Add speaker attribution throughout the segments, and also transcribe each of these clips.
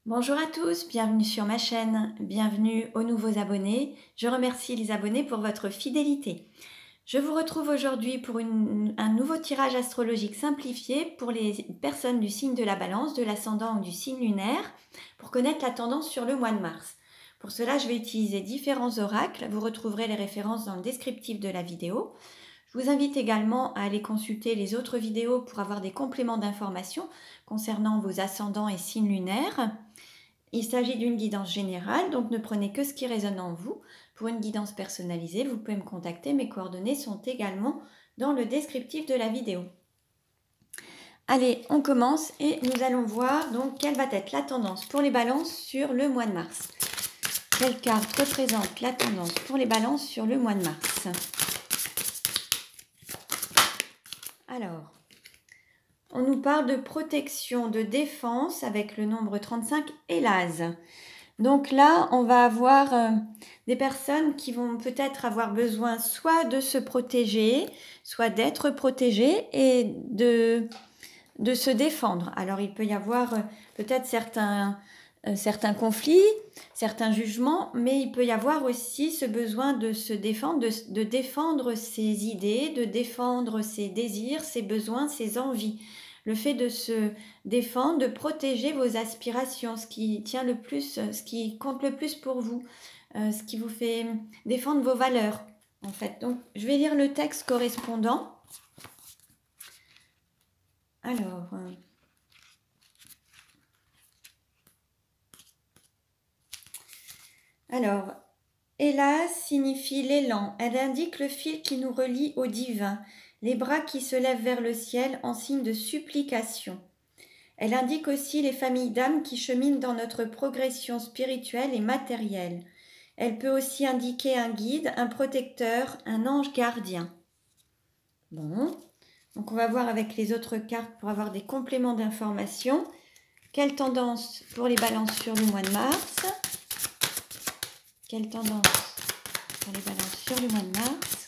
Speaker 1: Bonjour à tous, bienvenue sur ma chaîne, bienvenue aux nouveaux abonnés. Je remercie les abonnés pour votre fidélité. Je vous retrouve aujourd'hui pour un nouveau tirage astrologique simplifié pour les personnes du signe de la Balance, de l'ascendant ou du signe lunaire, pour connaître la tendance sur le mois de mars. Pour cela, je vais utiliser différents oracles. Vous retrouverez les références dans le descriptif de la vidéo. Je vous invite également à aller consulter les autres vidéos pour avoir des compléments d'informations concernant vos ascendants et signes lunaires. Il s'agit d'une guidance générale, donc ne prenez que ce qui résonne en vous. Pour une guidance personnalisée, vous pouvez me contacter. Mes coordonnées sont également dans le descriptif de la vidéo. Allez, on commence et nous allons voir donc quelle va être la tendance pour les balances sur le mois de mars. Quelle carte représente la tendance pour les balances sur le mois de mars? Alors, on nous parle de protection, de défense avec le nombre 35 et l'As. Donc là, on va avoir des personnes qui vont peut-être avoir besoin soit de se protéger, soit d'être protégées et de se défendre. Alors il peut y avoir peut-être certains conflits, certains jugements, mais il peut y avoir aussi ce besoin de se défendre, de défendre ses idées, de défendre ses désirs, ses besoins, ses envies. Le fait de se défendre, de protéger vos aspirations, ce qui tient le plus, ce qui compte le plus pour vous, ce qui vous fait défendre vos valeurs, en fait. Donc, je vais lire le texte correspondant. Alors, hélas signifie l'élan. Elle indique le fil qui nous relie au divin, les bras qui se lèvent vers le ciel en signe de supplication. Elle indique aussi les familles d'âmes qui cheminent dans notre progression spirituelle et matérielle. Elle peut aussi indiquer un guide, un protecteur, un ange gardien. Bon, donc on va voir avec les autres cartes pour avoir des compléments d'information. Quelle tendance pour les balances sur le mois de mars? Quelle tendance pour les balances sur le mois de mars?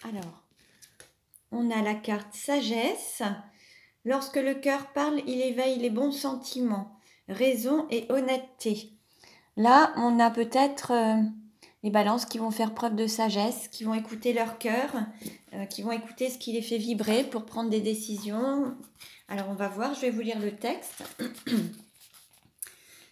Speaker 1: Alors, on a la carte sagesse. Lorsque le cœur parle, il éveille les bons sentiments, raison et honnêteté. Là, on a peut-être les balances qui vont faire preuve de sagesse, qui vont écouter leur cœur, qui vont écouter ce qui les fait vibrer pour prendre des décisions. Alors, on va voir, je vais vous lire le texte.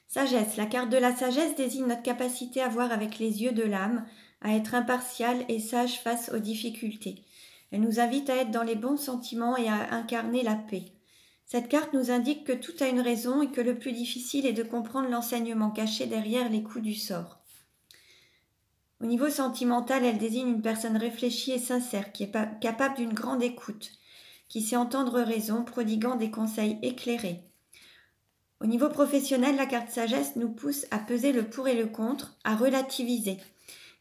Speaker 1: Sagesse. La carte de la sagesse désigne notre capacité à voir avec les yeux de l'âme, à être impartial et sage face aux difficultés. Elle nous invite à être dans les bons sentiments et à incarner la paix. Cette carte nous indique que tout a une raison et que le plus difficile est de comprendre l'enseignement caché derrière les coups du sort. Au niveau sentimental, elle désigne une personne réfléchie et sincère qui est capable d'une grande écoute, qui sait entendre raison, prodiguant des conseils éclairés. Au niveau professionnel, la carte sagesse nous pousse à peser le pour et le contre, à relativiser.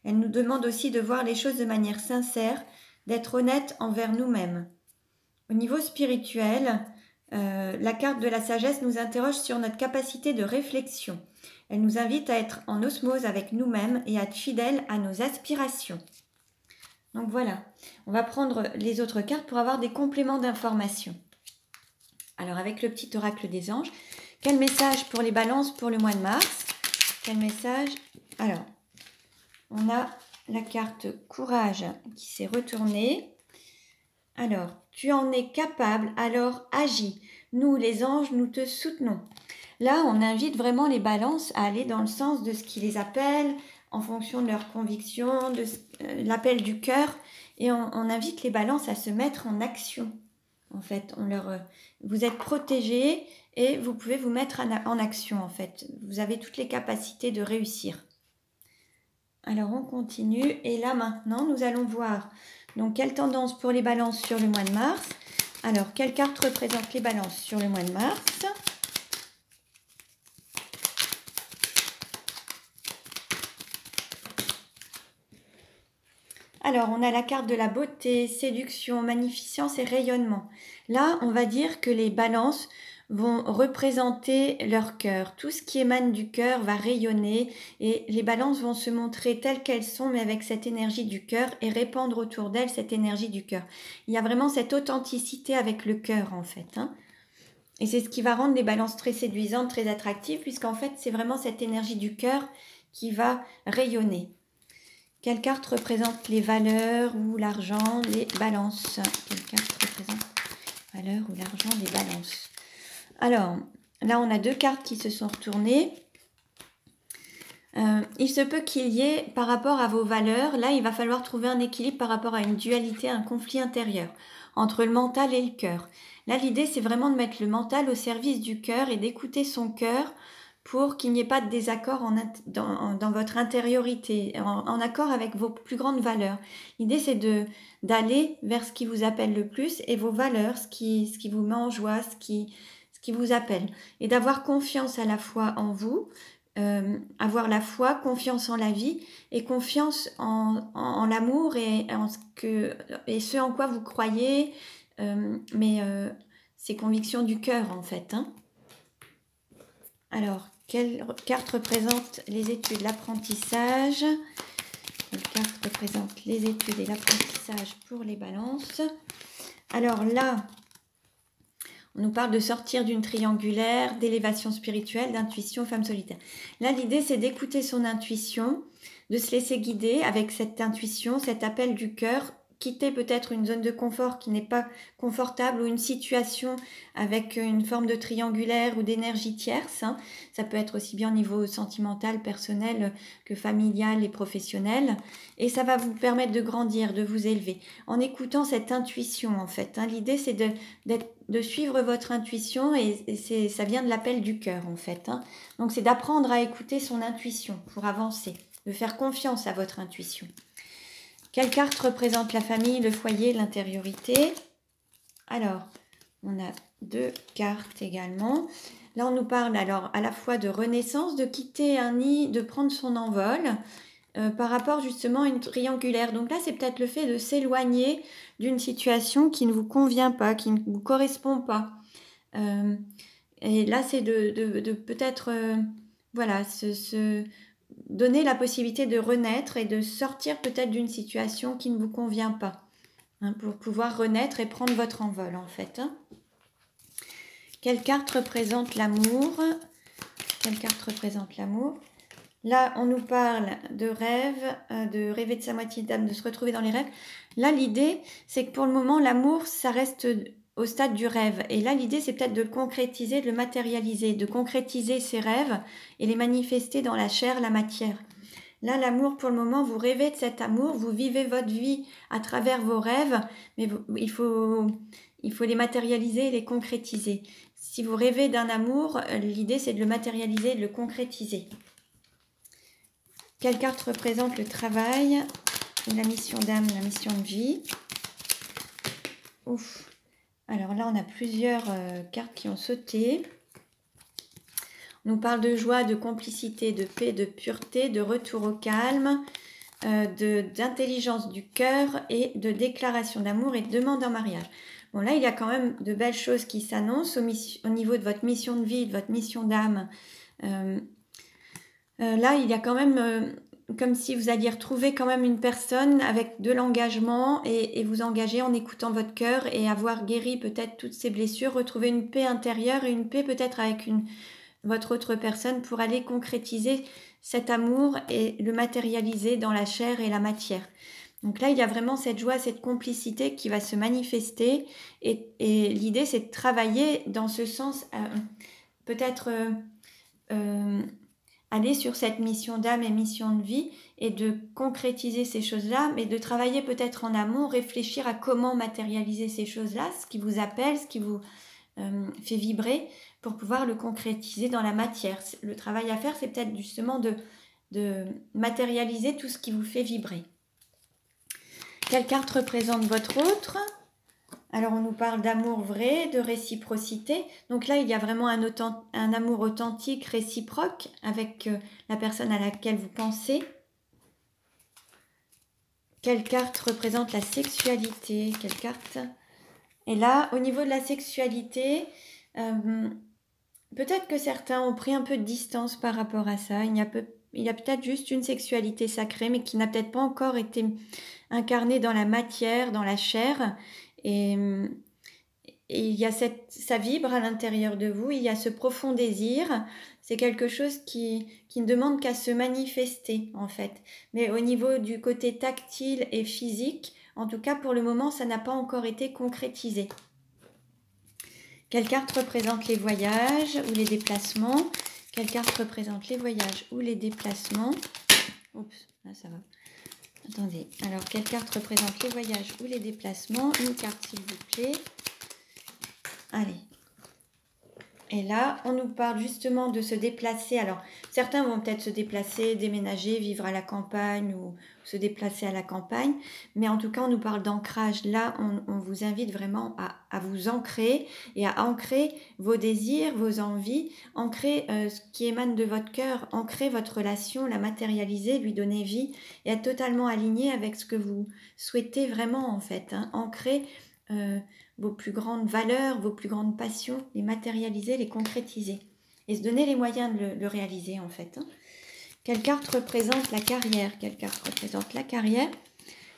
Speaker 1: Elle nous demande aussi de voir les choses de manière sincère, d'être honnête envers nous-mêmes. Au niveau spirituel, la carte de la sagesse nous interroge sur notre capacité de réflexion. Elle nous invite à être en osmose avec nous-mêmes et à être fidèles à nos aspirations. Donc voilà, on va prendre les autres cartes pour avoir des compléments d'information. Alors avec le petit oracle des anges, quel message pour les balances pour le mois de mars? Quel message? Alors, on a la carte courage qui s'est retournée. Alors, tu en es capable, alors agis. Nous, les anges, nous te soutenons. Là, on invite vraiment les balances à aller dans le sens de ce qui les appelle, en fonction de leurs convictions, de l'appel du cœur. Et on invite les balances à se mettre en action. En fait, vous êtes protégés et vous pouvez vous mettre en action, en fait. Vous avez toutes les capacités de réussir. Alors, on continue. Et là, maintenant, nous allons voir donc quelle tendance pour les balances sur le mois de mars. Alors, quelle carte représente les balances sur le mois de mars? Alors, on a la carte de la beauté, séduction, magnificence et rayonnement. Là, on va dire que les balances vont représenter leur cœur. Tout ce qui émane du cœur va rayonner et les balances vont se montrer telles qu'elles sont, mais avec cette énergie du cœur et répandre autour d'elles cette énergie du cœur. Il y a vraiment cette authenticité avec le cœur, en fait, hein. Et c'est ce qui va rendre les balances très séduisantes, très attractives, puisqu'en fait, c'est vraiment cette énergie du cœur qui va rayonner. Quelle carte représente les valeurs ou l'argent, les balances? Quelle carte représente les valeurs ou l'argent, les balances? Alors, là, on a deux cartes qui se sont retournées. Il se peut qu'il y ait, par rapport à vos valeurs, là, il va falloir trouver un équilibre par rapport à une dualité, un conflit intérieur entre le mental et le cœur. Là, l'idée, c'est vraiment de mettre le mental au service du cœur et d'écouter son cœur pour qu'il n'y ait pas de désaccord dans votre intériorité, en accord avec vos plus grandes valeurs. L'idée, c'est d'aller vers ce qui vous appelle le plus et vos valeurs, ce qui vous met en joie, ce qui vous appelle. Et d'avoir confiance à la fois en vous, avoir la foi, confiance en la vie et confiance en l'amour et ce en quoi vous croyez, ces convictions du cœur en fait, hein. Alors, quelle carte représente les études, l'apprentissage? Quelle carte représente les études et l'apprentissage pour les balances? Alors là, on nous parle de sortir d'une triangulaire, d'élévation spirituelle, d'intuition, femme solitaire. Là, l'idée, c'est d'écouter son intuition, de se laisser guider avec cette intuition, cet appel du cœur, quitter peut-être une zone de confort qui n'est pas confortable ou une situation avec une forme de triangulaire ou d'énergie tierce, hein. Ça peut être aussi bien au niveau sentimental, personnel que familial et professionnel. Et ça va vous permettre de grandir, de vous élever. En écoutant cette intuition, en fait, hein. L'idée, c'est de suivre votre intuition et ça vient de l'appel du cœur, en fait, hein. Donc, c'est d'apprendre à écouter son intuition pour avancer, de faire confiance à votre intuition. Quelle carte représente la famille, le foyer, l'intériorité? Alors, on a deux cartes également. Là, on nous parle alors à la fois de renaissance, de quitter un nid, de prendre son envol par rapport justement à une triangulaire. Donc là, c'est peut-être le fait de s'éloigner d'une situation qui ne vous convient pas, qui ne vous correspond pas. Et là, c'est de peut-être voilà, se donner la possibilité de renaître et de sortir peut-être d'une situation qui ne vous convient pas, hein, pour pouvoir renaître et prendre votre envol en fait, hein. Quelle carte représente l'amour? Quelle carte représente l'amour? Là, on nous parle de rêve, de rêver de sa moitié d'âme, de se retrouver dans les rêves. Là, l'idée, c'est que pour le moment, l'amour, ça reste au stade du rêve. Et là, l'idée, c'est peut-être de le concrétiser, de le matérialiser, de concrétiser ses rêves et les manifester dans la chair, la matière. Là, l'amour, pour le moment, vous rêvez de cet amour, vous vivez votre vie à travers vos rêves, mais il faut les matérialiser et les concrétiser. Si vous rêvez d'un amour, l'idée, c'est de le matérialiser et de le concrétiser. Quelle carte représente le travail, la mission d'âme, la mission de vie? Ouf. Alors là, on a plusieurs cartes qui ont sauté. On nous parle de joie, de complicité, de paix, de pureté, de retour au calme, d'intelligence du cœur et de déclaration d'amour et de demande en mariage. Bon, là, il y a quand même de belles choses qui s'annoncent au niveau de votre mission de vie, de votre mission d'âme. Là, il y a quand même comme si vous alliez retrouver quand même une personne avec de l'engagement et vous engager en écoutant votre cœur et avoir guéri peut-être toutes ces blessures, retrouver une paix intérieure et une paix peut-être avec votre autre personne pour aller concrétiser cet amour et le matérialiser dans la chair et la matière. Donc là, il y a vraiment cette joie, cette complicité qui va se manifester et l'idée, c'est de travailler dans ce sens, peut-être aller sur cette mission d'âme et mission de vie et de concrétiser ces choses-là, mais de travailler peut-être en amont, réfléchir à comment matérialiser ces choses-là, ce qui vous appelle, ce qui vous fait vibrer, pour pouvoir le concrétiser dans la matière. Le travail à faire, c'est peut-être justement de matérialiser tout ce qui vous fait vibrer. Quelle carte représente votre autre? Alors, on nous parle d'amour vrai, de réciprocité. Donc là, il y a vraiment un amour authentique, réciproque avec la personne à laquelle vous pensez. Quelle carte représente la sexualité? Quelle carte? Et là, au niveau de la sexualité, peut-être que certains ont pris un peu de distance par rapport à ça. Il y a peut-être juste une sexualité sacrée, mais qui n'a peut-être pas encore été incarnée dans la matière, dans la chair. Et il y a ça vibre à l'intérieur de vous, il y a ce profond désir. C'est quelque chose qui ne demande qu'à se manifester, en fait. Mais au niveau du côté tactile et physique, en tout cas pour le moment, ça n'a pas encore été concrétisé. Quelle carte représente les voyages ou les déplacements? Quelle carte représente les voyages ou les déplacements? Oups, là ça va. Attendez, alors quelle carte représente les voyages ou les déplacements? Une carte s'il vous plaît. Allez. Et là, on nous parle justement de se déplacer. Alors, certains vont peut-être se déplacer, déménager, vivre à la campagne ou se déplacer à la campagne. Mais en tout cas, on nous parle d'ancrage. Là, on vous invite vraiment à vous ancrer et à ancrer vos désirs, vos envies, ancrer ce qui émane de votre cœur, ancrer votre relation, la matérialiser, lui donner vie et être totalement aligné avec ce que vous souhaitez vraiment en fait. Hein. Ancrer vos plus grandes valeurs, vos plus grandes passions, les matérialiser, les concrétiser et se donner les moyens de le réaliser en fait. Hein. Quelle carte représente la carrière? Quelle carte représente la carrière?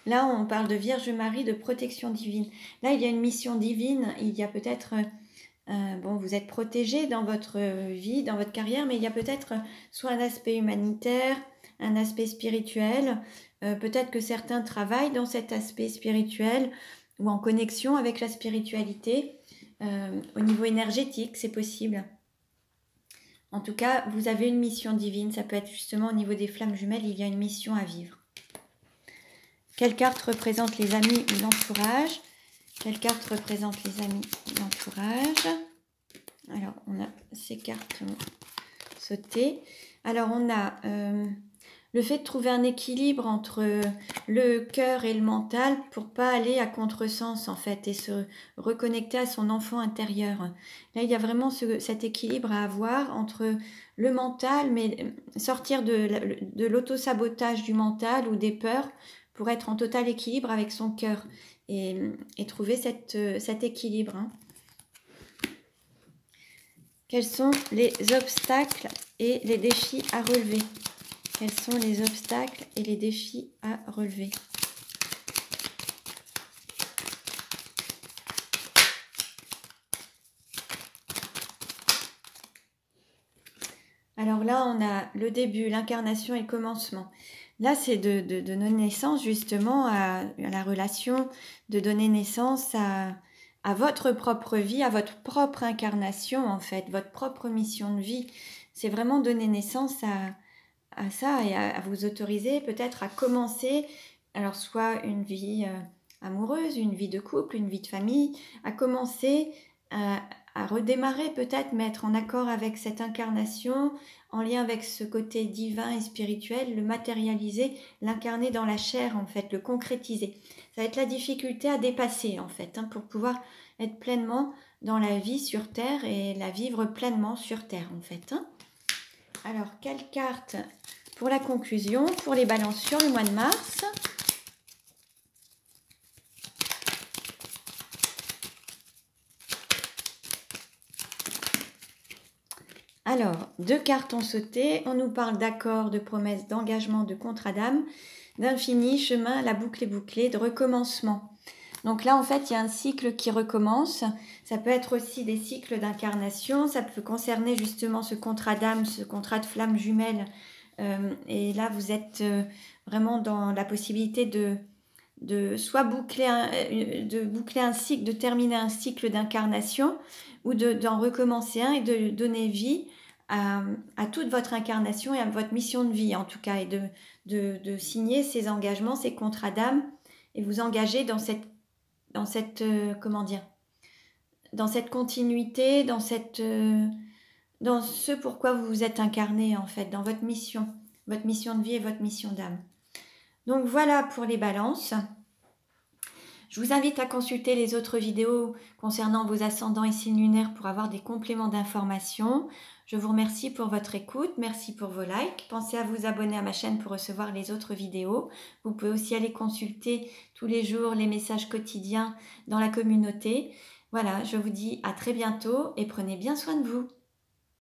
Speaker 1: Là, on parle de Vierge Marie, de protection divine. Là, il y a une mission divine, il y a peut-être... bon, vous êtes protégé dans votre vie, dans votre carrière, mais il y a peut-être soit un aspect humanitaire, un aspect spirituel. Peut-être que certains travaillent dans cet aspect spirituel, ou en connexion avec la spiritualité, au niveau énergétique, c'est possible. En tout cas, vous avez une mission divine, ça peut être justement au niveau des flammes jumelles, il y a une mission à vivre. Quelle carte représente les amis ou l'entourage? Quelle carte représente les amis ou l'entourage? Alors, on a ces cartes sautées. Alors, on a... le fait de trouver un équilibre entre le cœur et le mental pour pas aller à contresens en fait et se reconnecter à son enfant intérieur. Là, il y a vraiment cet équilibre à avoir entre le mental, mais sortir de l'auto-sabotage du mental ou des peurs pour être en total équilibre avec son cœur et trouver cet équilibre. Hein. Quels sont les obstacles et les défis à relever? Quels sont les obstacles et les défis à relever? Alors là, on a le début, l'incarnation et le commencement. Là, c'est de donner naissance justement à la relation, de donner naissance à votre propre vie, à votre propre incarnation en fait, votre propre mission de vie. C'est vraiment donner naissance à ça et à vous autoriser peut-être à commencer, alors soit une vie amoureuse, une vie de couple, une vie de famille, à commencer à redémarrer peut-être, mais être en accord avec cette incarnation, en lien avec ce côté divin et spirituel, le matérialiser, l'incarner dans la chair en fait, le concrétiser. Ça va être la difficulté à dépasser en fait, hein, pour pouvoir être pleinement dans la vie sur Terre et la vivre pleinement sur Terre en fait. Hein. Alors, quelle carte pour la conclusion, pour les balances sur le mois de mars? Alors, 2 cartes ont sauté. On nous parle d'accords, de promesses, d'engagement, de contrat d'âme, d'infini, chemin, la boucle est bouclée, de recommencement. Donc là, en fait, il y a un cycle qui recommence. Ça peut être aussi des cycles d'incarnation. Ça peut concerner justement ce contrat d'âme, ce contrat de flamme jumelle. Et là, vous êtes vraiment dans la possibilité de soit boucler un cycle, de terminer un cycle d'incarnation ou d'en recommencer un et de donner vie à toute votre incarnation et à votre mission de vie en tout cas, et de signer ces engagements, ces contrats d'âme et vous engager dans cette comment dire, dans cette continuité, dans ce pourquoi vous vous êtes incarné en fait, dans votre mission de vie et votre mission d'âme. Donc voilà pour les balances. Je vous invite à consulter les autres vidéos concernant vos ascendants et signes lunaires pour avoir des compléments d'information. Je vous remercie pour votre écoute, merci pour vos likes. Pensez à vous abonner à ma chaîne pour recevoir les autres vidéos. Vous pouvez aussi aller consulter tous les jours les messages quotidiens dans la communauté. Voilà, je vous dis à très bientôt et prenez bien soin de vous.